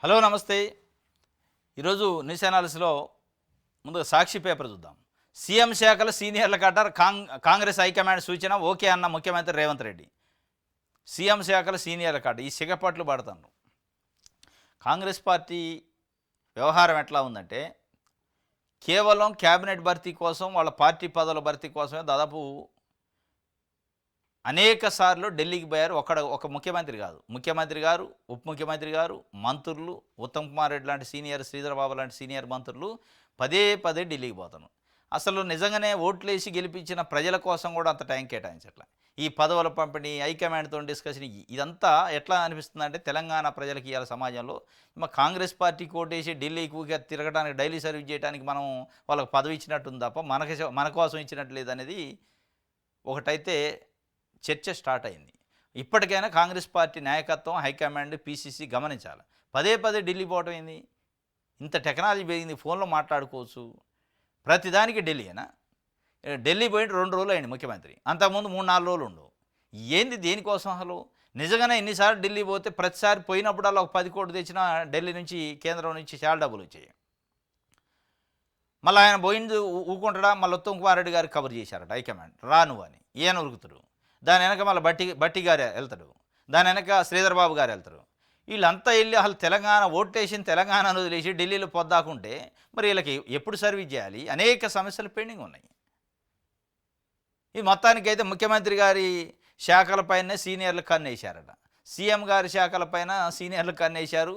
Hello నమస్తే. ఈరోజు news అనాలిసిస్లో ముందుగా సాక్షి పేపర్ చూద్దాం. సీఎం శాఖల సీనియర్ల కట్టారు కాంగ్రెస్ హైకమాండ్ సూచన ఓకే అన్న ముఖ్యమంత్రి రేవంత్ రెడ్డి. సీఎం శాఖల సీనియర్ల కట్ట ఈ సిగపట్లు పడుతున్నారు. కాంగ్రెస్ పార్టీ వ్యవహారం ఎట్లా ఉందంటే కేవలం క్యాబినెట్ భర్తీ కోసం వాళ్ళ పార్టీ పదవుల భర్తీ కోసమే దాదాపు అనేక సార్లు ఢిల్లీకి పోయారు. ఒక ముఖ్యమంత్రి కాదు, ముఖ్యమంత్రి గారు, ఉప ముఖ్యమంత్రి గారు, మంత్రులు, ఉత్తమ్ కుమార్ రెడ్డి లాంటి సీనియర్, శ్రీధర్ బాబు లాంటి సీనియర్ మంత్రులు పదే పదే ఢిల్లీకి పోతాను. అసలు నిజంగానే ఓట్లేసి గెలిపించిన ప్రజల కోసం కూడా అంత టైం కేటాయించట్లా. ఈ పదవుల పంపిణీ, హైకమాండ్తో డిస్కషన్, ఇదంతా ఎట్లా అనిపిస్తుందంటే తెలంగాణ ప్రజలకి ఇవాళ సమాజంలో కాంగ్రెస్ పార్టీ కోటేసి ఢిల్లీకి ఊరికే తిరగడానికి, డైలీ సర్వీస్ చేయడానికి మనం వాళ్ళకి పదవి ఇచ్చినట్టుంది తప్ప మన కోసం ఇచ్చినట్టు లేదనేది ఒకటైతే చర్చ స్టార్ట్ అయింది. ఇప్పటికైనా కాంగ్రెస్ పార్టీ నాయకత్వం, హైకమాండ్, పీసీసీ గమనించాలి. పదే పదే ఢిల్లీ పోవటం ఏంది? ఇంత టెక్నాలజీ పెరిగింది, ఫోన్లో మాట్లాడుకోవచ్చు, ప్రతిదానికి ఢిల్లీనా? ఢిల్లీ పోయి 2 రోజులు అయింది ముఖ్యమంత్రి, అంతకుముందు 3-4 రోజులు ఉండవు. ఏంది దేనికోసం? అసలు నిజంగానే ఎన్నిసార్లు ఢిల్లీ పోతే ప్రతిసారి పోయినప్పుడల్లా ఒక 10 కోట్లు తెచ్చినా ఢిల్లీ నుంచి, కేంద్రం నుంచి చాలా డబ్బులు వచ్చాయి. మళ్ళీ ఆయన పోయింది ఊకుంటాడా? మళ్ళీ ఉత్తమ్ కుమార్ రెడ్డి గారికి కవర్ చేశారట హైకమాండ్, రాను అని. ఈయన ఉరుకుతాడు. దాని వెనక మళ్ళీ బట్టి గారు వెళ్తాడు, దాని వెనక శ్రీధర్ బాబు గారు వెళ్తారు. వీళ్ళంతా వెళ్ళి అసలు తెలంగాణ ఓటేసిన తెలంగాణను వదిలేసి ఢిల్లీలో పొద్దాకుంటే మరి వీళ్ళకి ఎప్పుడు సర్వీస్ చేయాలి? అనేక సమస్యలు పెండింగ్ ఉన్నాయి. ఈ మొత్తానికైతే ముఖ్యమంత్రి గారి శాఖలపైనే సీనియర్లు కన్నేశారట. సీఎం గారి శాఖలపైన సీనియర్లు కన్నేశారు.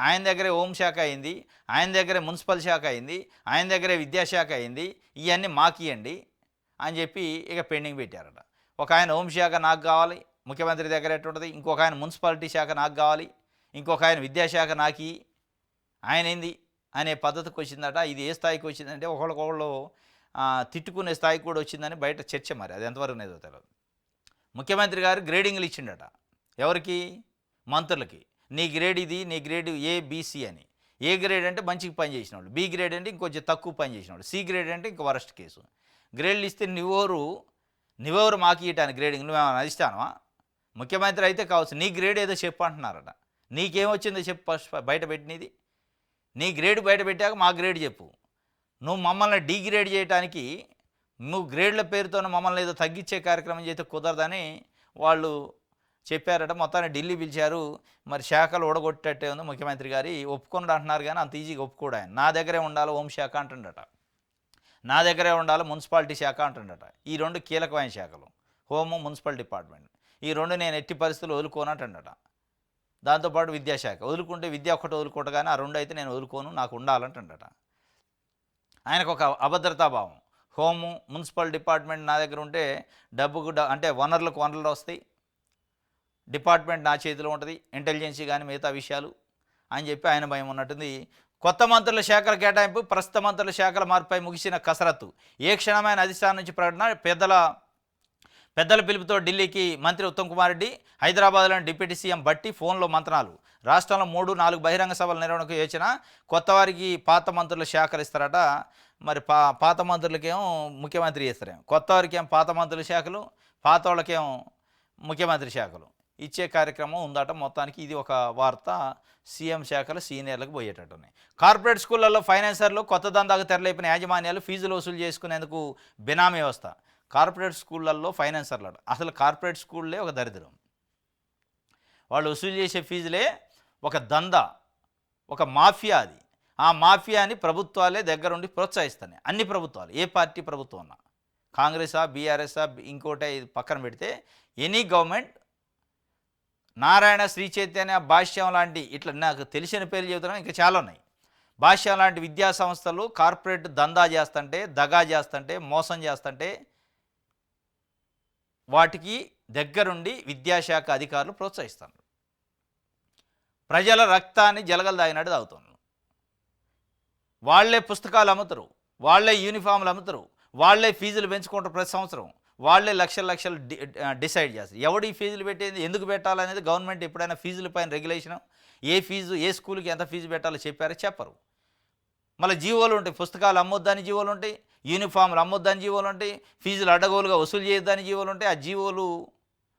ఆయన దగ్గరే హోంశాఖ అయింది, ఆయన దగ్గరే మున్సిపల్ శాఖ అయింది, ఆయన దగ్గరే విద్యాశాఖ అయింది. ఇవన్నీ మాకియండి అని చెప్పి ఇక పెండింగ్ పెట్టారట. ఒక ఆయన హోంశాఖ నాకు కావాలి, ముఖ్యమంత్రి దగ్గర ఎట్టుంటుంది. ఇంకొక ఆయన మున్సిపాలిటీ శాఖ నాకు కావాలి, ఇంకొక ఆయన విద్యాశాఖ నాకి, ఆయన ఏంది అనే పద్ధతికి వచ్చిందట. ఇది ఏ స్థాయికి వచ్చిందంటే ఒకళ్ళకొకళ్ళు తిట్టుకునే స్థాయికి కూడా వచ్చిందని బయట చర్చ. మరి అది ఎంతవరకు నేదో తెలియదు. ముఖ్యమంత్రి గారు గ్రేడింగ్లు ఇచ్చిండట. ఎవరికి? మంత్రులకి. నీ గ్రేడ్ ఇది, నీ గ్రేడ్ ఏబిసి అని. ఏ గ్రేడ్ అంటే మంచిగా పని చేసిన వాళ్ళు, బి గ్రేడ్ అంటే ఇంకొంచెం తక్కువ పని చేసిన వాళ్ళు, సి గ్రేడ్ అంటే ఇంకో వరస్ట్ కేసు. గ్రేడ్లు ఇస్తే నువ్వెవరు మాకు ఇయటానికి గ్రేడింగ్? నువ్వేమైనా అధిష్టానమా? ముఖ్యమంత్రి అయితే కావచ్చు, నీ గ్రేడ్ ఏదో చెప్పు అంటున్నారట. నీకేమొచ్చిందో చెప్పు ఫస్ట్, బయట పెట్టినది. నీ గ్రేడ్ బయట పెట్టాక మా గ్రేడ్ చెప్పు. నువ్వు మమ్మల్ని డిగ్రేడ్ చేయడానికి, నువ్వు గ్రేడ్ల పేరుతో మమ్మల్ని ఏదో తగ్గించే కార్యక్రమం చేస్తే కుదరదని వాళ్ళు చెప్పారట. మొత్తాన్ని ఢిల్లీ పిలిచారు. మరి శాఖలు ఓడగొట్టేట్టే ఉంది ముఖ్యమంత్రి గారి. ఒప్పుకున్నాడు అంటున్నారు కానీ అంత ఈజీగా ఒప్పుకోడు ఆయన. నా దగ్గరే ఉండాలి హోంశాఖ అంటుండట, నా దగ్గరే ఉండాలి మున్సిపాలిటీ శాఖ అంటుండట. ఈ 2 కీలకమైన శాఖలు, హోము, మున్సిపల్ డిపార్ట్మెంట్. ఈ 2 నేను ఎట్టి పరిస్థితులు వదులుకోనంటుండట. దాంతోపాటు విద్యాశాఖ వదులుకుంటే, విద్య ఒక్కటి వదులుకోట కానీ ఆ 2 అయితే నేను వదులుకోను, నాకు ఉండాలంటుండట. ఆయనకు ఒక అభద్రతాభావం. హోము, మున్సిపల్ డిపార్ట్మెంట్ నా దగ్గర ఉంటే డబ్బుకు అంటే వనరులకు వనరులు వస్తాయి, డిపార్ట్మెంట్ నా చేతిలో ఉంటుంది, ఇంటెలిజెన్సీ కానీ మిగతా విషయాలు అని చెప్పి ఆయన భయం ఉన్నట్టుంది. కొత్త మంత్రుల శాఖల కేటాయింపు, ప్రస్తుత మంత్రుల శాఖల మార్పుపై ముగిసిన కసరత్తు. ఏ క్షణమైన అధిష్టానం నుంచి ప్రకటన. పెద్దల పిలుపుతో ఢిల్లీకి మంత్రి ఉత్తమ్ కుమార్ రెడ్డి. హైదరాబాద్లోని డిప్యూటీ సీఎం బట్టి ఫోన్లో మంత్రాలు. రాష్ట్రంలో 3-4 బహిరంగ సభల నిర్వహణకు యోచన. కొత్త వారికి పాత మంత్రుల శాఖలు ఇస్తారట. మరి పాత మంత్రులకేమో ముఖ్యమంత్రి చేస్తారేమో, కొత్త వారికి ఏమో పాత మంత్రుల శాఖలు, పాత వాళ్ళకేమో ముఖ్యమంత్రి శాఖలు ఇచ్చే కార్యక్రమం ఉందట. మొత్తానికి ఇది ఒక వార్త. సీఎం శాఖలు సీనియర్లకు పోయేటట్టున్నాయి. కార్పొరేట్ స్కూళ్లలో ఫైనాన్సర్లు కొత్త దందాకు తెరలేపిన యాజమాన్యాలు ఫీజులు వసూలు చేసుకునేందుకు బినామీ వ్యవస్థ. కార్పొరేట్ స్కూళ్ళల్లో ఫైనాన్సర్లు, అసలు కార్పొరేట్ స్కూళ్ళే ఒక దరిద్రం. వాళ్ళు వసూలు చేసే ఫీజులే ఒక దందా, ఒక మాఫియా. అది ఆ మాఫియాని ప్రభుత్వాలే దగ్గరుండి ప్రోత్సహిస్తున్నాయి. అన్ని ప్రభుత్వాలు, ఏ పార్టీ ప్రభుత్వం ఉన్నా, కాంగ్రెసా, బీఆర్ఎస్ఆ, ఇంకోటే, ఇది పక్కన పెడితే ఎనీ గవర్నమెంట్, నారాయణ, శ్రీ చైతన్య, భాష్యం లాంటి, ఇట్లా నాకు తెలిసిన పేర్లు చెబుతున్నాను, ఇంకా చాలా ఉన్నాయి. భాష్యం లాంటి విద్యా సంస్థలు కార్పొరేట్ దందా చేస్తుంటే, దగా చేస్తుంటే, మోసం చేస్తుంటే వాటికి దగ్గరుండి విద్యాశాఖ అధికారులు ప్రోత్సహిస్తారు. ప్రజల రక్తాన్ని జలగలు తాగినట్టు తాగుతున్నారు. వాళ్లే పుస్తకాలు అమ్ముతారు, వాళ్లే యూనిఫామ్లు అమ్ముతారు, వాళ్లే ఫీజులు పెంచుకుంటారు. ప్రతి సంవత్సరం వాళ్లే లక్షలు డిసైడ్ చేస్తారు. ఎవడు ఈ ఫీజులు పెట్టేది, ఎందుకు పెట్టాలనేది గవర్నమెంట్ ఎప్పుడైనా ఫీజుల పైన రెగ్యులేషన్, ఏ ఫీజు, ఏ స్కూల్కి ఎంత ఫీజు పెట్టాలో చెప్పారో చెప్పరు. మళ్ళీ జీవోలు ఉంటాయి, పుస్తకాలు అమ్మొద్దని జీవోలు ఉంటాయి, యూనిఫామ్లు అమ్మొద్దని జీవోలు ఉంటాయి, ఫీజులు అడ్డగోలుగా వసూలు చేయొద్దని జీవోలు ఉంటాయి. ఆ జీవోలు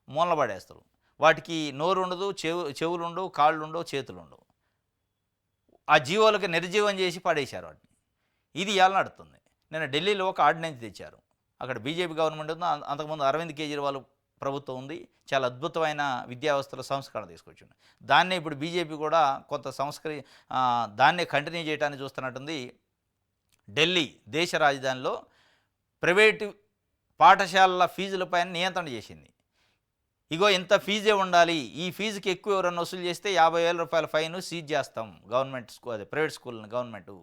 మూలన పడేస్తారు. వాటికి నోరు ఉండదు, చెవులు ఉండవు, కాళ్ళు ఉండవు, చేతులు ఉండవు. ఆ జీవోలకు నిర్జీవం చేసి పడేశారు వాటిని. ఇది ఇవాళ నడుస్తుంది. నిన్న ఢిల్లీలో ఒక ఆర్డినెన్స్ తెచ్చారు. అక్కడ బీజేపీ గవర్నమెంట్ ఉంది, అంతకుముందు అరవింద్ కేజ్రీవాల్ ప్రభుత్వం ఉంది. చాలా అద్భుతమైన విద్యా వ్యవస్థలో సంస్కరణ తీసుకొచ్చింది. దాన్నే ఇప్పుడు బీజేపీ కూడా కొంత దాన్నే కంటిన్యూ చేయడానికి చూస్తున్నట్టుంది. ఢిల్లీ దేశ రాజధానిలో ప్రైవేటు పాఠశాలల ఫీజులపైన నియంత్రణ చేసింది. ఇగో ఇంత ఫీజే ఉండాలి, ఈ ఫీజుకి ఎక్కువ ఎవరన్నా వసూలు చేస్తే 50,000 రూపాయల ఫైన్ సీజ్ చేస్తాం. గవర్నమెంట్ స్కూల్ అదే ప్రైవేట్ స్కూల్ని గవర్నమెంటు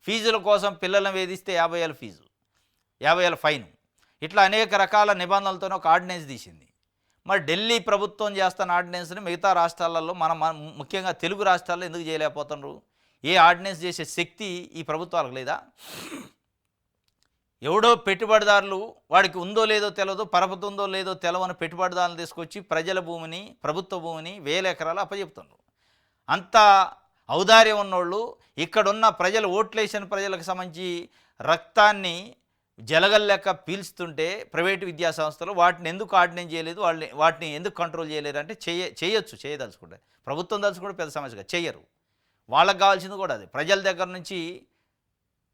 ఫీజుల కోసం పిల్లలను వేధిస్తే 50,000 ఫీజు, 50,000 ఫైను. ఇట్లా అనేక రకాల నిబంధనలతో ఒక ఆర్డినెన్స్ తీసింది. మరి ఢిల్లీ ప్రభుత్వం చేస్తున్న ఆర్డినెన్స్ని మిగతా రాష్ట్రాలలో ముఖ్యంగా తెలుగు రాష్ట్రాల్లో ఎందుకు చేయలేకపోతున్నారు? ఏ ఆర్డినెన్స్ చేసే శక్తి ఈ ప్రభుత్వాలకు లేదా? ఎవడో పెట్టుబడిదారులు, వాడికి ఉందో లేదో తెలియదు, పరపతి ఉందో లేదో తెలవని పెట్టుబడిదారులు తీసుకొచ్చి ప్రజల భూమిని, ప్రభుత్వ భూమిని 1000 ఎకరాలు అప్పచెప్తున్నారు. అంత ఔదార్యం ఉన్నోళ్ళు ఇక్కడున్న ప్రజలు, ఓట్లేసిన ప్రజలకు సంబంధించి రక్తాన్ని జలగల్లెక్క పీల్చుతుంటే ప్రైవేటు విద్యా సంస్థలు వాటిని ఎందుకు ఆర్డినెన్స్ చేయలేదు, వాటిని ఎందుకు కంట్రోల్ చేయలేరు అంటే చేయదలుచుకుంటే ప్రభుత్వం దలుచుకుంటే పెద్ద సమస్యగా చెయ్యరు. వాళ్ళకి కావాల్సింది కూడా అది. ప్రజల దగ్గర నుంచి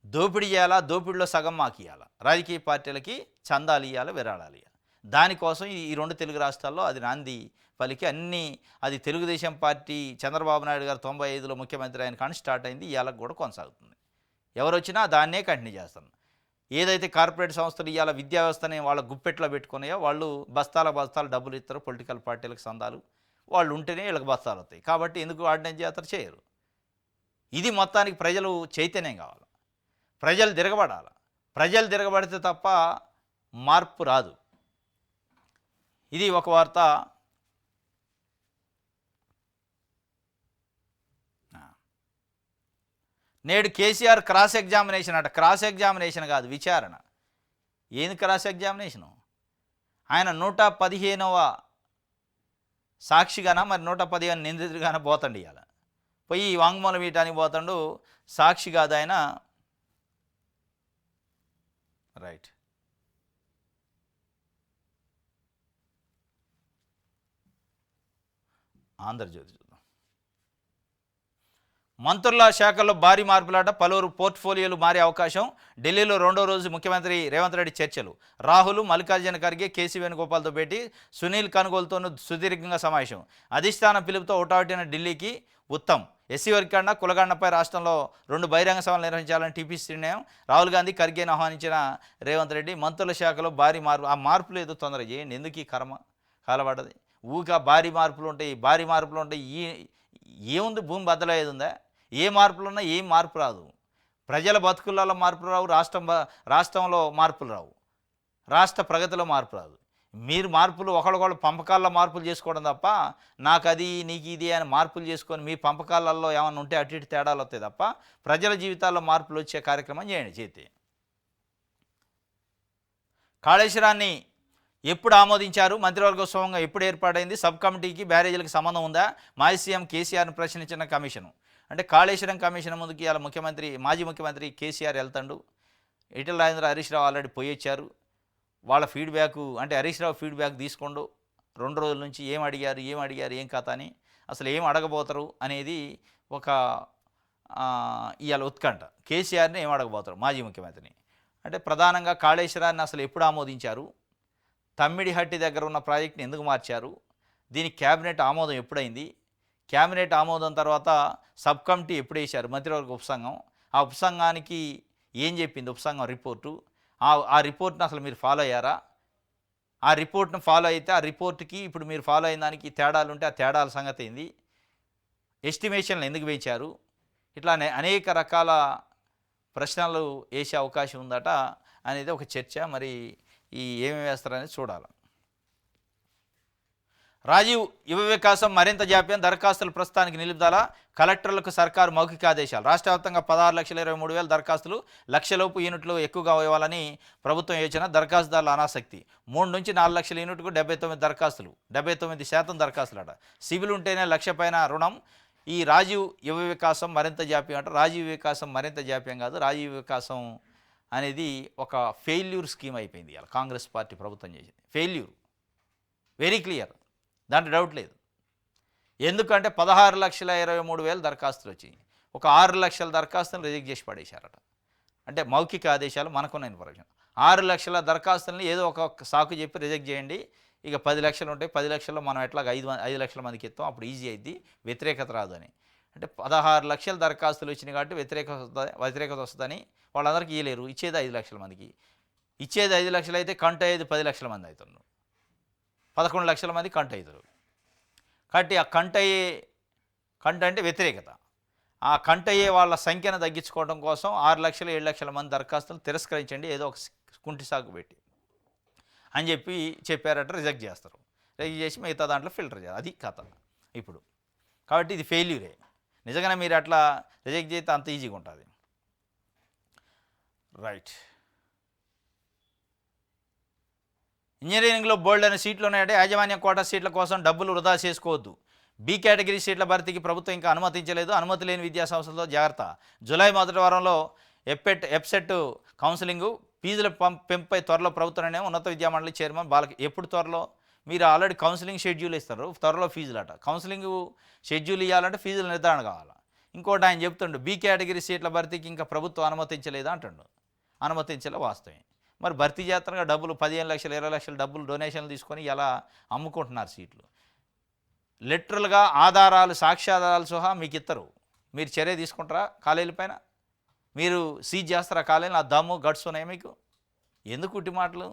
దోపిడీ చేయాలా, దోపిడీలో సగం మాకు ఇవ్వాలా, రాజకీయ పార్టీలకి చందాలు ఇవ్వాలి, విరాళాలు ఇవ్వాలి. దానికోసం ఈ 2 తెలుగు రాష్ట్రాల్లో అది నాంది పలికి అది తెలుగుదేశం పార్టీ చంద్రబాబు నాయుడు గారు 95లో ముఖ్యమంత్రి అయిన కానీ స్టార్ట్ అయింది, ఇవాళకి కూడా కొనసాగుతుంది. ఎవరు వచ్చినా దాన్నే కంటిన్యూ చేస్తాను. ఏదైతే కార్పొరేట్ సంస్థలు ఇవాళ విద్యా వ్యవస్థని వాళ్ళ గుప్పెట్లో పెట్టుకున్నాయో వాళ్ళు బస్తాలు డబ్బులు ఇస్తారు పొలిటికల్ పార్టీలకు సందాలు, వాళ్ళు ఉంటేనే వీళ్ళకి బస్తాలు వస్తాయి. కాబట్టి ఎందుకు ఆర్డినెన్స్ చేస్తారు? చేయరు. ఇది మొత్తానికి ప్రజలు చైతన్యం కావాలి, ప్రజలు తిరగబడాలి. ప్రజలు తిరగబడితే తప్ప మార్పు రాదు. ఇది ఒక వార్త. నేడు కేసీఆర్ క్రాస్ ఎగ్జామినేషన్ అట. క్రాస్ ఎగ్జామినేషన్ కాదు, విచారణ. ఏంది క్రాస్ ఎగ్జామినేషను? ఆయన 115వ సాక్షిగానా మరి 115 నిందితుడిగానా పోతండి. ఇవాళ పోయి వాంగ్మూలం ఇవ్వటానికి పోతాడు. సాక్షి కాదు ఆయన. రైట్. ఆంధ్రజ్యోతి చూద్దాం. మంత్రుల శాఖల్లో భారీ మార్పులాట, పలువురు పోర్ట్ఫోలియోలు మారే అవకాశం. ఢిల్లీలో 2వ రోజు ముఖ్యమంత్రి రేవంత్ రెడ్డి చర్చలు. రాహుల్, మల్లికార్జున ఖర్గే, కేసీ వేణుగోపాల్తో భేటీ. సునీల్ కనుగోలుతోనూ సుదీర్ఘంగా సమావేశం. అధిష్టాన పిలుపుతో హుటాహుటిన ఢిల్లీకి ఉత్తమ్. ఎస్సీ వర్గీకరణ, కులగణనపై రాష్ట్రంలో 2 బహిరంగ సభలు నిర్వహించాలని టీపీసీ నిర్ణయం. రాహుల్ గాంధీ, ఖర్గేను ఆహ్వానించిన రేవంత్ రెడ్డి. మంత్రుల శాఖలో భారీ మార్పు. ఆ మార్పులు ఏదో తొందరగా చేయండి, ఎందుకు ఈ కర్మ కాలపడ్డది? ఊక భారీ మార్పులు ఉంటాయి. ఏముంది, భూమి బద్దలయ్యేది ఉందా? ఏ మార్పులు ఉన్నా ఏం మార్పు రాదు. ప్రజల బతుకులలో మార్పులు రావు, రాష్ట్రంలో మార్పులు రావు, రాష్ట్ర ప్రగతిలో మార్పు రాదు. మీరు మార్పులు ఒకళ్ళొకళ్ళు పంపకాల్లో మార్పులు చేసుకోవడం తప్ప, నాకు అది నీకు ఇది అని మార్పులు చేసుకొని మీ పంపకాలలో ఏమైనా ఉంటే అటు ఇటు తేడాలు వస్తాయి తప్ప ప్రజల జీవితాల్లో మార్పులు వచ్చే కార్యక్రమం చేయండి. కాళేశ్వరాన్ని ఎప్పుడు ఆమోదించారు? మంత్రివర్గ సోమంగా ఎప్పుడు ఏర్పాటైంది? సబ్ కమిటీకి బ్యారేజీలకు సంబంధం ఉందా? మాజీ సీఎం కేసీఆర్ను ప్రశ్నించిన కమిషను. అంటే కాళేశ్వరం కమిషన్ ముందుకి ఇలా మాజీ ముఖ్యమంత్రి కేసీఆర్ వెళ్తాడు. ఈటెల రాజేంద్ర, హరీష్ రావు ఆల్రెడీ పోయొచ్చారు. వాళ్ళ ఫీడ్బ్యాక్ అంటే హరీష్ రావు ఫీడ్బ్యాక్ తీసుకోండు 2 రోజుల నుంచి. ఏం అడిగారు ఏం కథ అని, అసలు ఏం అడగబోతారు అనేది ఒక ఇవాళ ఉత్కంఠ. కేసీఆర్ని ఏం అడగబోతారు మాజీ ముఖ్యమంత్రిని అంటే ప్రధానంగా కాళేశ్వరాన్ని అసలు ఎప్పుడు ఆమోదించారు? తమ్మిడిహట్టి దగ్గర ఉన్న ప్రాజెక్ట్ని ఎందుకు మార్చారు? దీనికి క్యాబినెట్ ఆమోదం ఎప్పుడైంది? క్యాబినెట్ ఆమోదం తర్వాత సబ్ కమిటీ ఎప్పుడు వేశారు? మంత్రివర్గ ఉపసంఘం. ఆ ఉపసంఘానికి ఏం చెప్పింది ఉపసంఘం రిపోర్టు? ఆ రిపోర్ట్ని అసలు మీరు ఫాలో అయ్యారా? ఆ రిపోర్ట్ను ఫాలో అయితే ఆ రిపోర్ట్కి ఇప్పుడు మీరు ఫాలో అయిన దానికి తేడాలు ఉంటే ఆ తేడాల సంగతి ఏంది? ఎస్టిమేషన్లు ఎందుకు వేయించారు? ఇట్లా అనేక రకాల ప్రశ్నలు వేసే అవకాశం ఉందట అనేది ఒక చర్చ. మరి ఏమేమి వేస్తారనేది చూడాలి. రాజీవ్ యువ వికాసం మరింత జాప్యం, దరఖాస్తులు ప్రస్తుతానికి నిలుపుదల. కలెక్టర్లకు సర్కారు మౌఖిక ఆదేశాలు. రాష్ట్ర వ్యాప్తంగా 16,23,000 దరఖాస్తులు, లక్షలోపు యూనిట్లు ఎక్కువగా ఇవ్వాలని ప్రభుత్వం యోచన. దరఖాస్తుదారుల అనాసక్తి. 3 నుంచి 4 లక్షల యూనిట్కు 79 దరఖాస్తులు, 79% దరఖాస్తులట. సివిల్ ఉంటేనే 1,00,000 పైన రుణం. ఈ రాజీవ్ యువ వికాసం మరింత జాప్యం అంట. రాజీవ్ వికాసం మరింత జాప్యం కాదు, రాజీవ్ వికాసం అనేది ఒక ఫెయిల్యూర్ స్కీమ్ అయిపోయింది. ఇలా కాంగ్రెస్ పార్టీ ప్రభుత్వం చేసింది ఫెయిల్యూర్, వెరీ క్లియర్, దాంట్లో డౌట్ లేదు. ఎందుకంటే 16,23,000 దరఖాస్తులు వచ్చాయి. ఒక 6 లక్షల దరఖాస్తులను రిజెక్ట్ చేసి పడేశారట. అంటే మౌఖిక ఆదేశాలు మనకున్న ఇన్ఫర్మేషన్. 6 లక్షల దరఖాస్తులని ఏదో ఒక సాకు చెప్పి రిజెక్ట్ చేయండి. ఇక 10 లక్షలు ఉంటాయి. 10 లక్షల్లో మనం ఎట్లాగ 5 లక్షల మందికి ఇస్తాం, అప్పుడు ఈజీ అయింది, వ్యతిరేకత రాదు అని. అంటే 16 లక్షల దరఖాస్తులు వచ్చినాయి కాబట్టి వ్యతిరేకత వస్తుందని వాళ్ళందరికీ ఇవ్వలేరు. ఇచ్చేది 5 లక్షల మందికి. ఇచ్చేది 5 లక్షలు అయితే కంట అయ్యేది 10 లక్షల మంది అవుతున్నారు. 11 లక్షల మంది కంట అవుతారు. కాబట్టి ఆ కంట అంటే వ్యతిరేకత. ఆ కంట అయ్యే వాళ్ళ సంఖ్యను తగ్గించుకోవడం కోసం 6 లక్షలు 7 లక్షల మంది దరఖాస్తులు తిరస్కరించండి ఏదో ఒక కుంటి సాగు పెట్టి అని చెప్పారట. రిజెక్ట్ చేస్తారు. రిజెక్ట్ చేసి మిగతా దాంట్లో ఫిల్టర్ చేయాలి. అది కథ ఇప్పుడు. కాబట్టి ఇది ఫెయిల్యూరే. నిజంగానే మీరు అట్లా రిజెక్ట్ చేస్తే అంత ఈజీగా ఉంటుంది. రైట్. ఇంజనీరింగ్లో బోల్డ్ అనే సీట్లు ఉన్నాయంటే యాజమాన్య కోటా సీట్ల కోసం డబ్బులు వృధా చేసుకోవద్దు. బి కేటగిరీ సీట్ల భర్తీకి ప్రభుత్వం ఇంకా అనుమతించలేదు. అనుమతి లేని విద్యా సంస్థలతో జాగ్రత్త. జూలై మొదటి వారంలో ఎప్సెట్ కౌన్సిలింగు ఫీజుల పెంపుపై త్వరలో ప్రభుత్వం నిర్ణయం. ఉన్నత విద్యామండలి చైర్మన్ బాలకి. ఎప్పుడు త్వరలో? మీరు ఆల్రెడీ కౌన్సిలింగ్ షెడ్యూల్ ఇస్తారు, త్వరలో ఫీజులు అట. కౌన్సిలింగ్ షెడ్యూల్ ఇవ్వాలంటే ఫీజుల నిర్ధారణ కావాలి. ఇంకోటి ఆయన చెప్తుండు, బి కేటగిరీ సీట్ల భర్తీకి ఇంకా ప్రభుత్వం అనుమతించలేదా అంటుండు. అనుమతించలే, వాస్తవమే. మరి భర్తీ చేతనగా డబ్బులు 15 లక్షలు 20 లక్షల డబ్బులు డొనేషన్లు తీసుకొని ఇలా అమ్ముకుంటున్నారు సీట్లు. లిటరల్గా ఆధారాలు సాక్ష్యాధారాలు సహా మీకు ఇస్తారు. మీరు చర్య తీసుకుంటారా కాలేజీల పైన? మీరు సీజ్ చేస్తారా కాలేజీలు? ఆ దమ్ము గట్స్ ఉన్నాయి మీకు? ఎందుకు ఉట్టి మాటలు?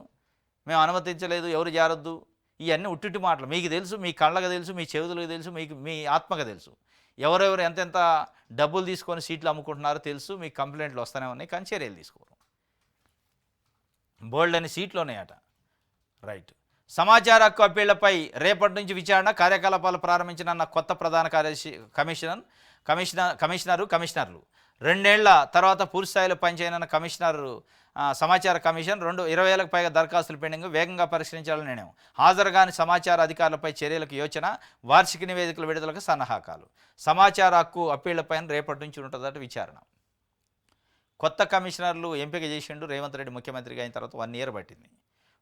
మేము అనుమతించలేదు, ఎవరు జారొద్దు, ఇవన్నీ ఉట్టి మాటలు. మీకు తెలుసు, మీ కళ్ళకు తెలుసు, మీ చెవులకు తెలుసు, మీ ఆత్మకు తెలుసు. ఎవరెవరు ఎంతెంత డబ్బులు తీసుకొని సీట్లు అమ్ముకుంటున్నారో తెలుసు. మీకు కంప్లైంట్లు వస్తూనే ఉన్నాయి, కానీ చర్యలు తీసుకోరు. బోల్డ్ అని సీట్లు ఉన్నాయట. రైట్. సమాచార హక్కు అప్పీళ్లపై రేపటి నుంచి విచారణ. కార్యకలాపాలు ప్రారంభించిన కొత్త ప్రధాన కార్యదర్శి కమిషనర్లు 2 ఏళ్ల తర్వాత పూర్తిస్థాయిలో పనిచేయనున్న సమాచార కమిషన్ 20,000కు పైగా దరఖాస్తులు పెండింగ్, వేగంగా పరిష్కరించాలని నిర్ణయం. హాజరుగాని సమాచార అధికారులపై చర్యలకు యోచన. వార్షిక నివేదికల విడుదలకు సన్నాహకాలు. సమాచార హక్కు అప్పీళ్లపైన రేపటి నుంచి ఉంటుందట విచారణ. కొత్త కమిషనర్లు ఎంపిక చేసిండు రేవంత్ రెడ్డి ముఖ్యమంత్రిగా అయిన తర్వాత 1 ఇయర్ పట్టింది.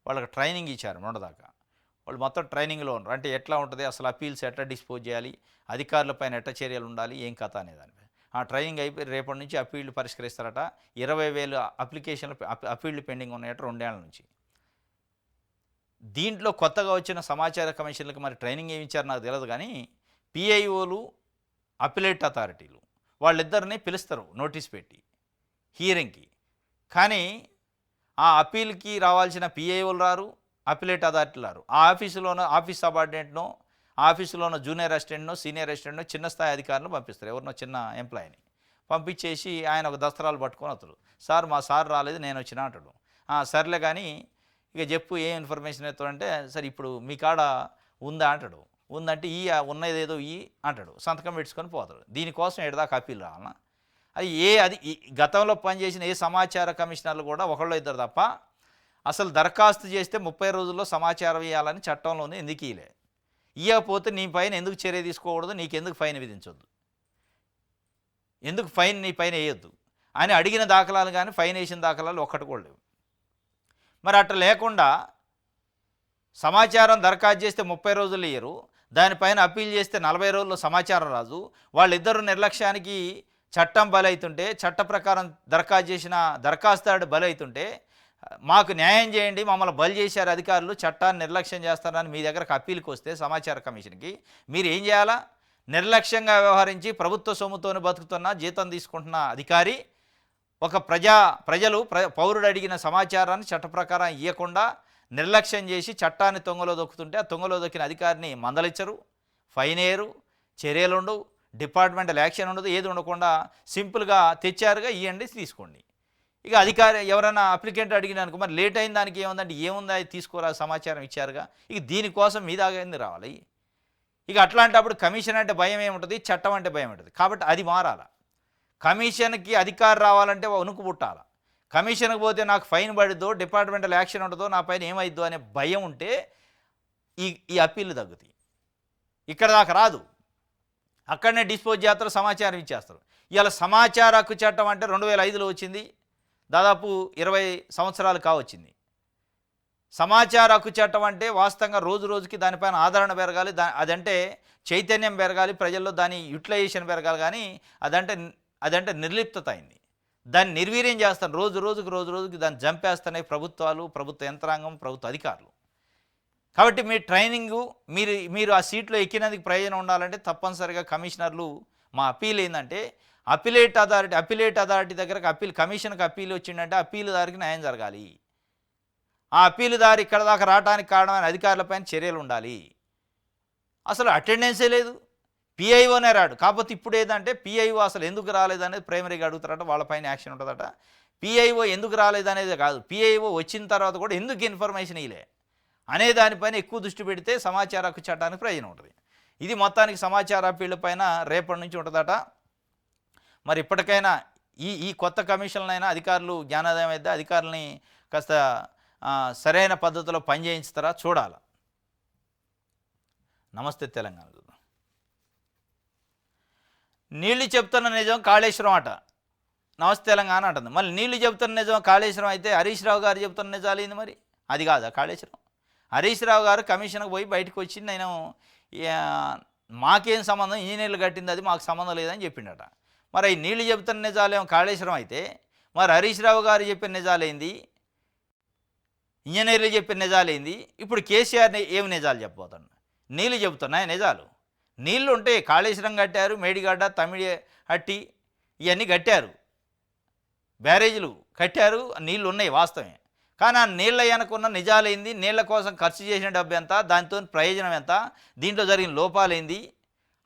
వాళ్ళకి ట్రైనింగ్ ఇచ్చారు మొన్నదాకా. వాళ్ళు మొత్తం ట్రైనింగ్లో ఉన్నారు. అంటే ఎట్లా ఉంటుంది అసలు, అప్పీల్స్ ఎట్లా డిస్పోజ్ చేయాలి, అధికారులపైన ఎట్లా చర్యలు ఉండాలి, ఏం కథ అనే దానిపై ఆ ట్రైనింగ్ అయిపోయి రేపటి నుంచి అప్పీళ్లు పరిష్కరిస్తారట. 20,000 అప్పీళ్లు పెండింగ్ ఉన్నాయట 2 ఏళ్ల నుంచి. దీంట్లో కొత్తగా వచ్చిన సమాచార కమిషన్లకు మరి ట్రైనింగ్ ఏమి ఇచ్చారు నాకు తెలియదు, కానీ పిఐఓలు అపిలేట్ అథారిటీలు వాళ్ళిద్దరిని పిలుస్తారు నోటీస్ పెట్టి హియరింగ్కి. కానీ ఆ అప్పీల్కి రావాల్సిన పిఐఓలు రారు, అపిలేట్ అథారిటీలు రారు. ఆ ఆఫీస్ సబార్డినేట్నో, ఆఫీసులోనో జూనియర్ అసిస్టెంట్నో, సీనియర్ అసిస్టెంట్నో, చిన్న స్థాయి అధికారులను పంపిస్తారు. ఎవరినో చిన్న ఎంప్లాయీని పంపించేసి ఆయన ఒక దస్తరాలు పట్టుకొని వస్తాడు. సార్ మా సార్ రాలేదు, నేను వచ్చినా అంటాడు. సర్లే కానీ ఇక చెప్పు ఏం ఇన్ఫర్మేషన్ ఎత్తాడంటే, సరే ఇప్పుడు మీ కాడ ఉందా అంటాడు. ఉందంటే ఉన్నదేదో అంటాడు. సంతకం పెట్టుకొని పోతాడు. దీనికోసం ఎడదాకా అప్పీల్ రావాలన్నా? అది గతంలో పనిచేసిన ఏ సమాచార కమిషనర్లు కూడా ఒకళ్ళు ఇద్దరు తప్ప అసలు దరఖాస్తు చేస్తే 30 రోజుల్లో సమాచారం ఇవ్వాలని చట్టంలో ఉంది. ఎందుకు ఇవ్వకపోతే నీ పైన ఎందుకు చర్య తీసుకోకూడదు, నీకెందుకు ఫైన్ విధించొద్దు, ఎందుకు ఫైన్ నీ పైన వేయొద్దు అని అడిగిన దాఖలాలు కానీ ఫైన్ వేసిన దాఖలాలు ఒక్కటి కూడా లేవు. మరి అట్లా లేకుండా సమాచారం దరఖాస్తు చేస్తే 30 రోజులు ఇయ్యరు, దానిపైన అప్పీల్ చేస్తే 40 రోజుల్లో సమాచారం రాదు. వాళ్ళిద్దరు నిర్లక్ష్యానికి చట్టం బలవుతుంటే, చట్ట ప్రకారం దరఖాస్తు చేసిన దరఖాస్తుదారుడు బలవుతుంటే, మాకు న్యాయం చేయండి, మమ్మల్ని బలి చేశారు అధికారులు, చట్టాన్ని నిర్లక్ష్యం చేస్తారని మీ దగ్గరకు అప్పీల్కి వస్తే సమాచార కమిషన్కి మీరు ఏం చేయాలా? నిర్లక్ష్యంగా వ్యవహరించి ప్రభుత్వ సొమ్ముతోనే బతుకుతున్న, జీతం తీసుకుంటున్న అధికారి ఒక పౌరుడు అడిగిన సమాచారాన్ని చట్ట ప్రకారం ఇవ్వకుండా నిర్లక్ష్యం చేసి చట్టాన్ని తొంగలో దొక్కుతుంటే, ఆ తొంగలో దొక్కిన అధికారిని మందలించరు, ఫైన్ వేయరు, చర్యలు ఉండవు, డిపార్ట్మెంటల్ యాక్షన్ ఉండదు, ఏది ఉండకుండా సింపుల్గా తెచ్చారుగా ఇవ్వండి తీసుకోండి. ఇక అధికారి ఎవరైనా అప్లికెంట్ అడిగినానుకో, మరి లేట్ అయిన దానికి ఏముందంటే ఏముందా తీసుకోరా సమాచారం ఇచ్చారుగా, ఇక దీనికోసం మీ దాకా రావాలి. ఇక అట్లాంటప్పుడు కమిషన్ అంటే భయం ఏముంటుంది, చట్టం అంటే భయం ఉంటుంది. కాబట్టి అది మారాల. కమిషన్కి అధికారం రావాలంటే వణుకు పుట్టాలి. కమిషన్కి పోతే నాకు ఫైన్ పడిద్దో, డిపార్ట్మెంటల్ యాక్షన్ ఉంటుందో, నా పైన ఏమైద్దో అనే భయం ఉంటే ఈ అప్పీళ్ళు తగ్గుతాయి. ఇక్కడ దాకా రాదు, అక్కడనే డిస్పోజ్ చేస్తారు, సమాచారం ఇచ్చేస్తారు. ఇవాళ సమాచార హక్కు చట్టం అంటే 2005లో వచ్చింది, దాదాపు 20 సంవత్సరాలు కావచ్చింది. సమాచార హక్కు చట్టం అంటే వాస్తవంగా రోజు రోజుకి దానిపైన ఆదరణ పెరగాలి, అదంటే చైతన్యం పెరగాలి, ప్రజల్లో దాని యూటిలైజేషన్ పెరగాలి. కానీ అదంటే అదంటే నిర్లిప్తత అయింది. దాన్ని నిర్వీర్యం చేస్తాను రోజు రోజుకి దాన్ని చంపేస్తున్నాయి ప్రభుత్వాలు, ప్రభుత్వ యంత్రాంగం, ప్రభుత్వ అధికారులు. కాబట్టి మీ ట్రైనింగు మీరు మీరు ఆ సీట్లో ఎక్కినందుకు ప్రయోజనం ఉండాలంటే తప్పనిసరిగా కమిషనర్లు మా అప్పీల్ ఏంటంటే అప్పీలేట్ అథారిటీ దగ్గరకు కమిషన్కి అప్పీల్ వచ్చిందంటే అప్పీలుదారికి న్యాయం జరగాలి. ఆ అప్పీలుదారి ఇక్కడ దాకా రావడానికి కారణమైన అధికారులపైన చర్యలు ఉండాలి. అసలు అటెండెన్సే లేదు, పిఐఓనే రాడు. కాకపోతే ఇప్పుడు ఏదంటే పిఐఓ అసలు ఎందుకు రాలేదనేది ప్రైమరీగా అడుగుతారట, వాళ్ళపైన యాక్షన్ ఉంటుందట. పిఐఓ ఎందుకు రాలేదనేది కాదు, పిఐఓ వచ్చిన తర్వాత కూడా ఎందుకు ఇన్ఫర్మేషన్ ఇలే అనే దానిపైన ఎక్కువ దృష్టి పెడితే సమాచార హక్కు చట్టానికి ప్రయోజనం ఉంటుంది. ఇది మొత్తానికి సమాచార అప్పీళ్ళ పైన రేపటి నుంచి ఉంటుందట. మరి ఇప్పటికైనా ఈ కొత్త కమిషన్లైనా అధికారులు జ్ఞానోదయం అయితే అధికారులని కాస్త సరైన పద్ధతిలో పనిచేయించుతారా చూడాలి. నమస్తే తెలంగాణ. నీళ్లు చెప్తున్న నిజం కాళేశ్వరం అట, నమస్తే తెలంగాణ అంటుంది. మళ్ళీ నీళ్లు చెప్తున్న నిజం కాళేశ్వరం అయితే హరీష్ రావు గారు చెప్తున్న నిజాలు ఏంది మరి? అది కాదా కాళేశ్వరం? హరీష్ రావు గారు కమిషన్కి పోయి బయటకు వచ్చి నేను మాకేం సంబంధం, ఇంజనీర్లు కట్టింది అది మాకు సంబంధం లేదని చెప్పిండట. మరి ఈ నీళ్లు చెబుతున్న నిజాలేమో కాళేశ్వరం అయితే మరి హరీష్ రావు గారు చెప్పిన నిజాలేంది, ఇంజనీర్లు చెప్పిన నిజాలేంది? ఇప్పుడు కేసీఆర్ ఏమి నిజాలు చెప్పబోతాడు? నీళ్ళు చెబుతున్నాయి నిజాలు. నీళ్ళు ఉంటే కాళేశ్వరం కట్టారు, మేడిగడ్డ, తమిళహట్టి ఇవన్నీ కట్టారు, బ్యారేజీలు కట్టారు, నీళ్ళు ఉన్నాయి వాస్తవమే. కానీ ఆ నీళ్ళ వెనకున్న నిజాలేంది, నీళ్ళ కోసం ఖర్చు చేసిన డబ్బు ఎంత, దాంతో ప్రయోజనం ఎంత, దీంట్లో జరిగిన లోపాలేంది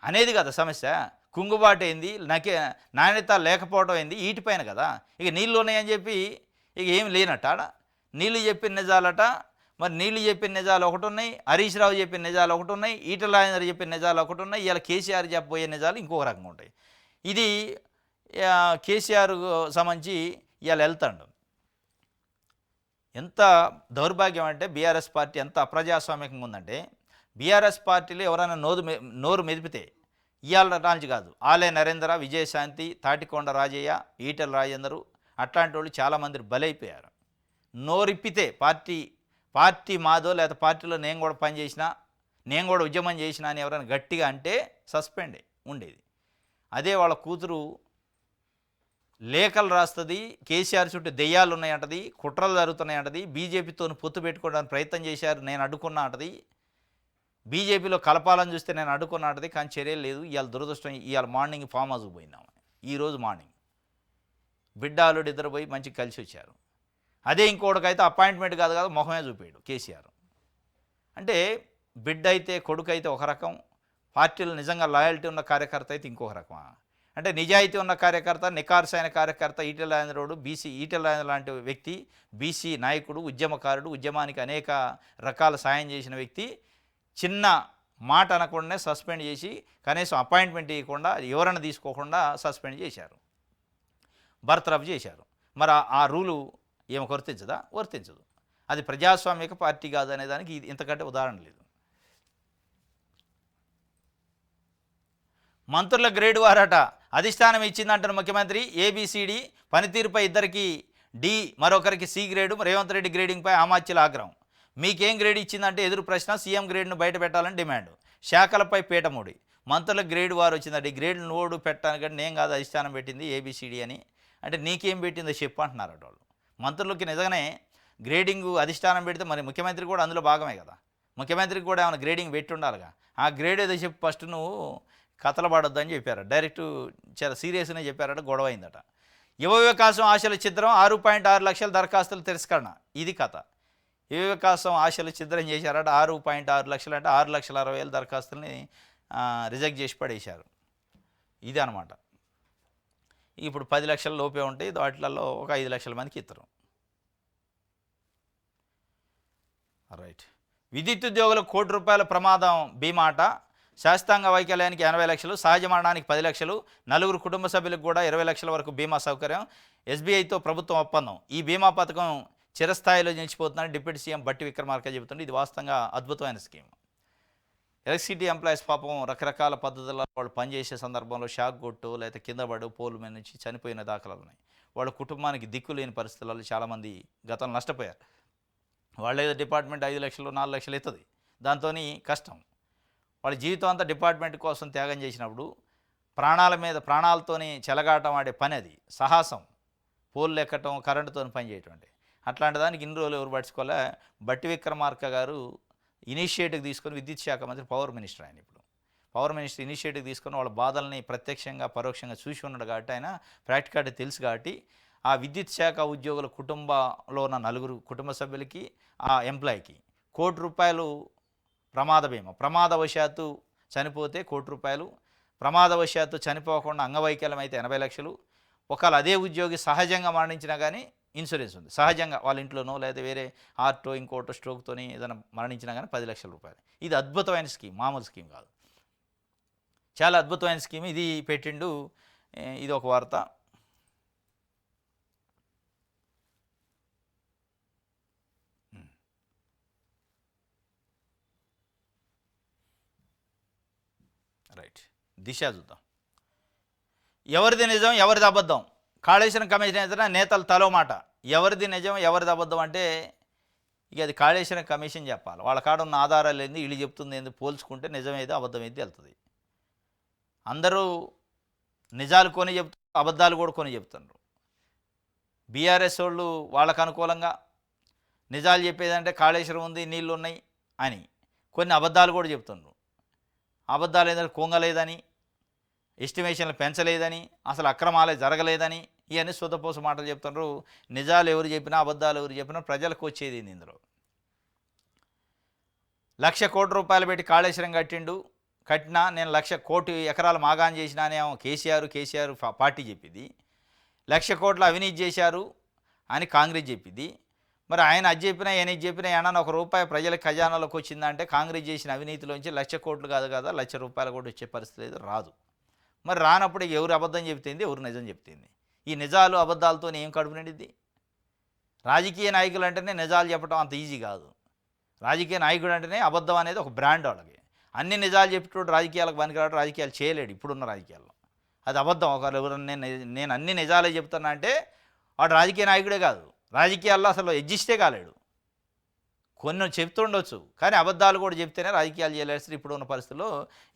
అనేది కదా సమస్య. కుంగుబాటు ఏంది, నాణ్యత లేకపోవడం ఏంది, వీటిపైన కదా. ఇక నీళ్ళు ఉన్నాయని చెప్పి ఇక ఏమి లేనట్ట ఆడ. నీళ్ళు చెప్పిన నిజాలట. మరి నీళ్ళు చెప్పిన నిజాలు ఒకటి ఉన్నాయి, హరీష్ రావు చెప్పిన నిజాలు ఒకటి ఉన్నాయి, ఈటల రాజేందర్ చెప్పిన నిజాలు ఒకటి ఉన్నాయి, ఇలా కేసీఆర్ చెప్పబోయే నిజాలు ఇంకొక రకంగా ఉంటాయి. ఇది కేసీఆర్ సంబంధించి ఇవాళ వెళ్తాడు. ఎంత దౌర్భాగ్యం అంటే బీఆర్ఎస్ పార్టీ ఎంత అప్రజాస్వామికంగా ఉందంటే, బీఆర్ఎస్ పార్టీలో ఎవరైనా నోరు మెదిపితే ఇవాళ రాంచి కాదు, ఆలయ నరేంద్ర, విజయశాంతి, తాటికొండ రాజయ్య, ఈటల రాజేందరు అట్లాంటి వాళ్ళు చాలామంది బలైపోయారు. నోరిప్పితే పార్టీ మాదో లేదా పార్టీలో నేను కూడా పనిచేసినా, నేను కూడా ఉద్యమం చేసినా అని ఎవరైనా గట్టిగా అంటే సస్పెండ్ ఉండేది. అదే వాళ్ళ కూతురు లేఖలు రాస్తుంది, కేసీఆర్ చుట్టూ దెయ్యాలు ఉన్నాయంటది, కుట్రలు జరుగుతున్నాయంటది, బీజేపీతో పొత్తు పెట్టుకోవడానికి ప్రయత్నం చేశారు, నేను అడ్డుకున్నా అంటది, బీజేపీలో కలపాలని చూస్తే నేను అడ్డుకున్నా అంటది. కానీ చర్యలు లేదు. ఇవాళ దురదృష్టం, ఇవాళ మార్నింగ్ ఫామ్ హౌస్కి పోయినాము. ఈరోజు మార్నింగ్ బిడ్డ అల్లుడు ఇద్దరు పోయి మంచిగా కలిసి వచ్చారు. అదే ఇంకోటికైతే అపాయింట్మెంట్ కాదు మొహమే చూపాడు కేసీఆర్. అంటే బిడ్డ అయితే కొడుకు అయితే ఒక రకం, పార్టీలో నిజంగా లాయల్టీ ఉన్న కార్యకర్త అయితే ఇంకొక రకమా? అంటే నిజాయితీ ఉన్న కార్యకర్త, నికార్సైన కార్యకర్త ఈటల రాజేంద్రుడు, ఈటల రాజేంద్ర లాంటి వ్యక్తి, బీసీ నాయకుడు, ఉద్యమకారుడు, ఉద్యమానికి అనేక రకాల సాయం చేసిన వ్యక్తి, చిన్న మాట అనకుండానే సస్పెండ్ చేసి కనీసం అపాయింట్మెంట్ ఇవ్వకుండా, ఎవరైనా తీసుకోకుండా సస్పెండ్ చేశారు, బర్తరఫ్ చేశారు. మరి ఆ రూలు ఏమో వర్తించదు. అది ప్రజాస్వామిక పార్టీ కాదు అనే దానికి ఇంతకంటే ఉదాహరణ లేదు. మంత్రుల గ్రేడ్ వారట, అధిష్టానం ఇచ్చిందంటారు ముఖ్యమంత్రి. ఏబిసిడి పనితీరుపై ఇద్దరికి డి, మరొకరికి సి గ్రేడు. రేవంత్ రెడ్డి గ్రేడింగ్పై ఆమాత్యుల ఆగ్రహం. మీకేం గ్రేడ్ ఇచ్చిందంటే ఎదురు ప్రశ్న. సీఎం గ్రేడ్ను బయట పెట్టాలని డిమాండ్. శాఖలపై పీటమూడి. మంత్రులకు గ్రేడ్ వారు వచ్చిందంటే ఈ గ్రేడ్ నోడు పెట్టడానికి నేను కాదు అధిష్టానం పెట్టింది ఏబిసిడి అని. అంటే నీకేం పెట్టిందో చెప్పు అంటున్నారు వాళ్ళు. మంత్రులకి నిజంగానే గ్రేడింగ్ అధిష్టానం పెడితే మరి ముఖ్యమంత్రి కూడా అందులో భాగమే కదా. ముఖ్యమంత్రికి కూడా ఏమైనా గ్రేడింగ్ పెట్టి ఉండాలిగా. ఆ గ్రేడ్ ఏదో చెప్పి ఫస్ట్ నువ్వు కథలు పడొద్దు అని చెప్పారు. డైరెక్ట్ చాలా సీరియస్గానే చెప్పారట. గొడవ అయిందట. యువ వికాసం ఆశల ఛిద్రం 6.6 లక్షల దరఖాస్తులు తిరస్కరణ. ఇది కథ. యువ వికాసం ఆశలు ఛిద్రం చేశారట. 6.6 లక్షలు అంటే 6,60,000 దరఖాస్తుల్ని రిజెక్ట్ చేసి పడేశారు. ఇది అనమాట. ఇప్పుడు 10 లక్షల లోపే ఉంటాయి, వాటిలలో ఒక 5 లక్షల మందికి ఇస్తారు. రైట్. విద్యుత్ ఉద్యోగులకు ₹1,00,00,000 ప్రమాదం బీమాట. శాస్త్రాంగ వైకల్యానికి 80 లక్షలు, సహజ మరణానికి 10 లక్షలు, 4 కుటుంబ సభ్యులకు కూడా 20 లక్షల వరకు బీమా సౌకర్యం. ఎస్బీఐతో ప్రభుత్వం ఒప్పందం. ఈ బీమా పథకం చిరస్థాయిలో నిలిచిపోతుందని డిప్యూటీ సీఎం బట్టి విక్రమార్క చెబుతుంది. ఇది వాస్తవంగా అద్భుతమైన స్కీమ్. ఎలక్ట్రిసిటీ ఎంప్లాయీస్ పాపం రకరకాల పద్ధతుల్లో వాళ్ళు పనిచేసే సందర్భంలో షాక్ కొట్టు లేదా కింద పడు పోల్ మీద నుంచి చనిపోయిన దాఖలాలు ఉన్నాయి. వాళ్ళ కుటుంబానికి దిక్కు లేని పరిస్థితులలో చాలామంది గతంలో నష్టపోయారు. వాళ్ళేదో డిపార్ట్మెంట్ 5 లక్షలు 4 లక్షలు అవుతుంది, దాంతో కష్టం. వాళ్ళ జీవితం అంతా డిపార్ట్మెంట్ కోసం త్యాగం చేసినప్పుడు ప్రాణాల మీద ప్రాణాలతోని చెలగాటం ఆడే పని అది, సాహసం. పోల్లు ఎక్కటం, కరెంటుతో పని చేయటం అంటే. అట్లాంటి దానికి ఇన్ని రోజులు ఎవరు పట్టించుకోలే. బట్టి విక్రమార్క గారు ఇనిషియేటివ్ తీసుకొని, విద్యుత్ శాఖ మంత్రి, పవర్ మినిస్టర్ ఆయన ఇప్పుడు. పవర్ మినిస్టర్ ఇనిషియేటివ్ తీసుకొని వాళ్ళ బాధల్ని ప్రత్యక్షంగా పరోక్షంగా చూసి ఉన్నాడు కాబట్టి, ఆయన ప్రాక్టికాలిటీ తెలుసు కాబట్టి, ఆ విద్యుత్ శాఖ ఉద్యోగుల కుటుంబంలో ఉన్న 4 కుటుంబ సభ్యులకి, ఆ ఎంప్లాయీకి ₹1,00,00,000 ప్రమాద బీమా. ప్రమాదవశాత్తు చనిపోతే ₹1,00,00,000, ప్రమాదవశాత్తు చనిపోకుండా అంగవైకల్యం అయితే 80 లక్షలు. ఒకవేళ అదే ఉద్యోగి సహజంగా మరణించినా కానీ ఇన్సూరెన్స్ ఉంది. సహజంగా వాళ్ళ ఇంట్లోనో లేదా వేరే హార్టో ఇంకోటో స్ట్రోక్తోని ఏదైనా మరణించినా కానీ ₹10 లక్షలు. ఇది అద్భుతమైన స్కీమ్, మామూలు స్కీమ్ కాదు, చాలా అద్భుతమైన స్కీమ్. ఇది పెట్టిండు. ఇది ఒక వార్త. రైట్, దిశ చూద్దాం. ఎవరిది నిజం ఎవరిది అబద్ధం? కాళేశ్వరం కమిషన్ ఏదైనా నేతలు తలో మాట. ఎవరిది నిజం ఎవరిది అబద్ధం అంటే ఇక అది కాళేశ్వరం కమిషన్ చెప్పాలి. వాళ్ళ కాడ ఉన్న ఆధారాలు ఏంది, వీళ్ళు చెప్తుంది ఏంది పోల్చుకుంటే నిజమేది అబద్ధం ఏది వెళ్తుంది. అందరూ నిజాలు కొని చెప్తున్నారు, అబద్ధాలు కూడా కొని చెప్తున్నారు. బీఆర్ఎస్ వాళ్ళు వాళ్ళకు అనుకూలంగా నిజాలు చెప్పేదంటే కాళేశ్వరం ఉంది, నీళ్ళు ఉన్నాయి అని. కొన్ని అబద్ధాలు కూడా చెప్తున్నారు. అబద్ధాలు ఏంటంటే కొంగలేదని, ఎస్టిమేషన్లు పెంచలేదని, అసలు అక్రమాలే జరగలేదని, ఇవన్నీ శుద్ధపోస మాటలు చెప్తున్నారు. నిజాలు ఎవరు చెప్పినా అబద్ధాలు ఎవరు చెప్పినా ప్రజలకు వచ్చేది ఇందులో. ₹1,00,00,000 పెట్టి కాళేశ్వరం కట్టినా నేను 1,00,00,000 ఎకరాలు మాగాన్ చేసినానేమో కేసీఆర్ పార్టీ చెప్పింది. 1,00,00,000 అవినీతి చేశారు అని కాంగ్రెస్ చెప్పింది. మరి ఆయన అది చెప్పినా ఈయన ఇది చెప్పినా ఏమన్నా ₹1 ప్రజల ఖజానాలోకి వచ్చిందంటే కాంగ్రెస్ చేసిన అవినీతిలోంచి ₹1,00,00,000 కాదు కదా, ₹1,00,000 కూడా వచ్చే పరిస్థితి లేదు, రాదు. మరి రానప్పుడు ఎవరు అబద్ధం చెప్తుంది, ఎవరు నిజం చెప్తుంది? ఈ నిజాలు అబద్ధాలతో ఏం కడుపు నిండిద్ది? రాజకీయ నాయకులు అంటేనే నిజాలు చెప్పడం అంత ఈజీ కాదు. రాజకీయ నాయకుడు అంటేనే అబద్ధం అనేది ఒక బ్రాండ్. వాళ్ళకి అన్ని నిజాలు చెప్పేటోడు రాజకీయాలకు పనికిరాడు, రాజకీయాలు చేయలేడు ఇప్పుడున్న రాజకీయాల్లో. అది అబద్ధం. ఒకరు ఎవరన్నా నేను అన్ని నిజాలే చెప్తున్నా అంటే వాడు రాజకీయ నాయకుడే కాదు, రాజకీయాల్లో అసలు ఎగ్జిస్టే కాలేడు. కొన్ని చెప్తుండొచ్చు కానీ అబద్ధాలు కూడా చెప్తేనే రాజకీయాలు చేయలేస్తారు ఇప్పుడు ఉన్న పరిస్థితుల్లో.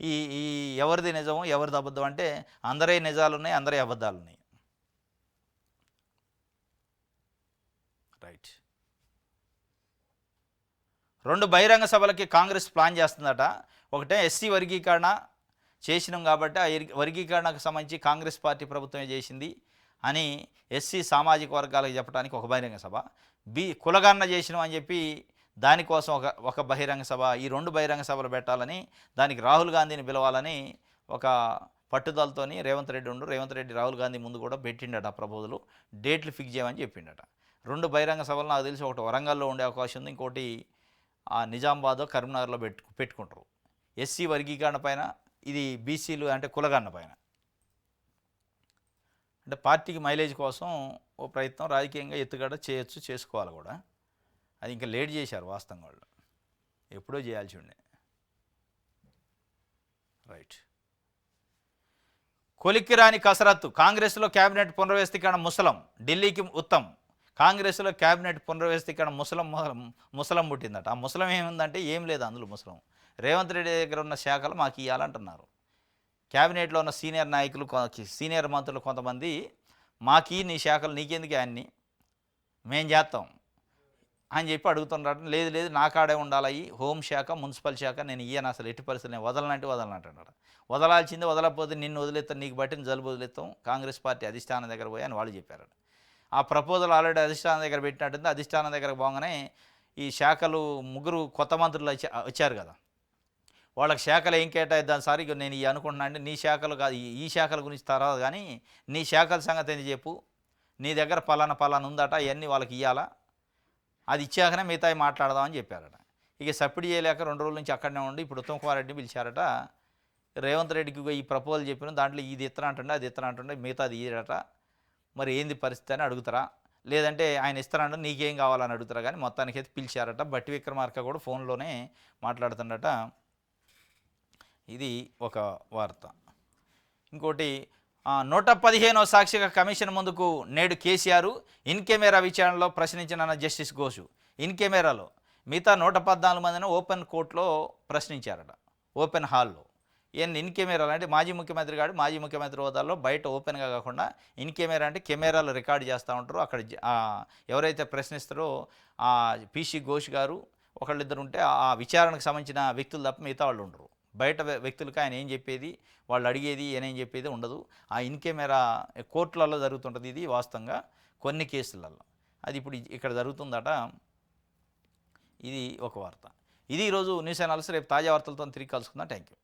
ఈ ఈ ఎవరిది నిజం ఎవరిది అబద్ధం అంటే అందరే నిజాలు ఉన్నాయి, అందరే అబద్ధాలు ఉన్నాయి. రైట్. 2 బహిరంగ సభలకి కాంగ్రెస్ ప్లాన్ చేస్తుందట. ఒకటే ఎస్సీ వర్గీకరణ చేసినాం కాబట్టి ఆ వర్గీకరణకు సంబంధించి కాంగ్రెస్ పార్టీ ప్రభుత్వమే చేసింది అని ఎస్సీ సామాజిక వర్గాలకు చెప్పడానికి ఒక బహిరంగ సభ. కులగణన చేసినాం అని చెప్పి దానికోసం ఒక బహిరంగ సభ. ఈ 2 బహిరంగ సభలు పెట్టాలని, దానికి రాహుల్ గాంధీని పిలవాలని ఒక పట్టుదలతోని రేవంత్ రెడ్డి రాహుల్ గాంధీ ముందు కూడా పెట్టిండట ప్రపోజలు. డేట్లు ఫిక్స్ చేయమని చెప్పిండట. 2 బహిరంగ సభలు నాకు తెలిసి ఒకటి వరంగల్లో ఉండే అవకాశం ఉంది, ఇంకోటి ఆ నిజామాబాద్ కరీంనగర్లో పెట్టుకుంటారు. ఎస్సీ వర్గీకరణ పైన, ఇది బీసీలు అంటే కులగణన పైన. అంటే పార్టీకి మైలేజ్ కోసం ఓ ప్రయత్నం, రాజకీయంగా ఎత్తుగడ చేసుకోవాలి కూడా. అది ఇంకా లేట్ చేశారు వాస్తవంగా వాళ్ళు, ఎప్పుడో చేయాల్సి ఉండే. రైట్. కొలిక్కిరాని కసరత్తు. కాంగ్రెస్లో క్యాబినెట్ పునర్వ్యవస్థీకరణ ముసలం, ఢిల్లీకి ఉత్తమ్. కాంగ్రెస్లో క్యాబినెట్ పునర్వ్యవస్థీకరణ ముసలం పుట్టిందట. ఆ ముసలం ఏముందంటే ఏం లేదు అందులో. ముసలం రేవంత్ రెడ్డి దగ్గర ఉన్న శాఖలు మాకు ఇవ్వాలంటున్నారు. క్యాబినెట్లో ఉన్న సీనియర్ నాయకులు, సీనియర్ మంత్రులు కొంతమంది మాకు నీ శాఖలు నీకెందుకు అన్ని మేము చేస్తాం అని చెప్పి అడుగుతున్నారు. లేదు నా కాడే ఉండాలి హోంశాఖ, మున్సిపల్ శాఖ నేను ఇయ్యను, అసలు ఎట్టి పరిస్థితులు నేను వదలనంటున్నాడు. వదలాల్సిందే, వదలకపోతే నిన్ను వదిలేస్తాం, నీకు బట్టి జలుబు వదిలేస్తాం, కాంగ్రెస్ పార్టీ అధిష్టానం దగ్గర పోయి అని వాళ్ళు చెప్పారు. ఆ ప్రపోజల్ ఆల్రెడీ అధిష్టానం దగ్గర పెట్టినట్టుంది. అధిష్టానం దగ్గర పోగానే ఈ శాఖలు 3 కొత్త మంత్రులు వచ్చారు కదా, వాళ్ళకి శాఖలు ఏం కేటాయిద్దాం సార్, ఇక నేను అనుకుంటున్నా అంటే నీ శాఖలు కాదు, ఈ శాఖల గురించి తర్వాత కానీ నీ శాఖల సంగతి ఏంటి చెప్పు, నీ దగ్గర పలానా ఉందట, ఇవన్నీ వాళ్ళకి ఇవ్వాలా, అది ఇచ్చాకనే మిగతాయి మాట్లాడదామని చెప్పారట. ఇక సబ్సిడీ చేయలేక 2 రోజుల నుంచి అక్కడనే ఉండి ఇప్పుడు ఉత్తమ్ కుమార్ రెడ్డిని పిలిచారట. రేవంత్ రెడ్డికి ఈ ప్రపోజల్ చెప్పిన దాంట్లో ఇది ఇత్తనంటుండే అది ఇత్తనంటుండే మిగతాది ఇయ్యడట, మరి ఏంది పరిస్థితి అని అడుగుతారా, లేదంటే ఆయన ఇస్తానంటే నీకేం కావాలని అడుగుతారా, కానీ మొత్తానికి అయితే పిలిచారట. బట్టి విక్రమార్క కూడా ఫోన్లోనే మాట్లాడుతుండట. ఇది ఒక వార్త. ఇంకోటి 115వ సాక్షిగా కమిషన్ ముందుకు నేడు కేసీఆర్. ఇన్ కెమెరా విచారణలో ప్రశ్నించిన జస్టిస్ ఘోష్. ఇన్ కెమెరాలో మిగతా 114 మందిని ఓపెన్ కోర్టులో ప్రశ్నించారట, ఓపెన్ హాల్లో. ఇన్ కెమెరాలు అంటే మాజీ ముఖ్యమంత్రి గారు మాజీ ముఖ్యమంత్రి హోదాలో బయట ఓపెన్గా కాకుండా ఇన్ కెమెరా అంటే కెమెరాలు రికార్డ్ చేస్తూ ఉంటారు. అక్కడ ఎవరైతే ప్రశ్నిస్తారో పీసీ ఘోష్ గారు ఒకళ్ళిద్దరు ఉంటే ఆ విచారణకు సంబంధించిన వ్యక్తులు తప్ప మిగతా వాళ్ళు ఉండరు. బయట వ్యక్తులకి ఆయన ఏం చెప్పేది, వాళ్ళు అడిగేది ఏనేం చెప్పేది ఉండదు. ఆ ఇన్ కెమెరా కోర్టులలో జరుగుతుంటుంది. ఇది వాస్తవంగా కొన్ని కేసులలో అది ఇప్పుడు ఇక్కడ జరుగుతుందట. ఇది ఒక వార్త. ఇది ఈరోజు న్యూస్ అనాలిసిస్. రేపు తాజా వార్తలతో తిరిగి కలుసుకుందాం. Thank you.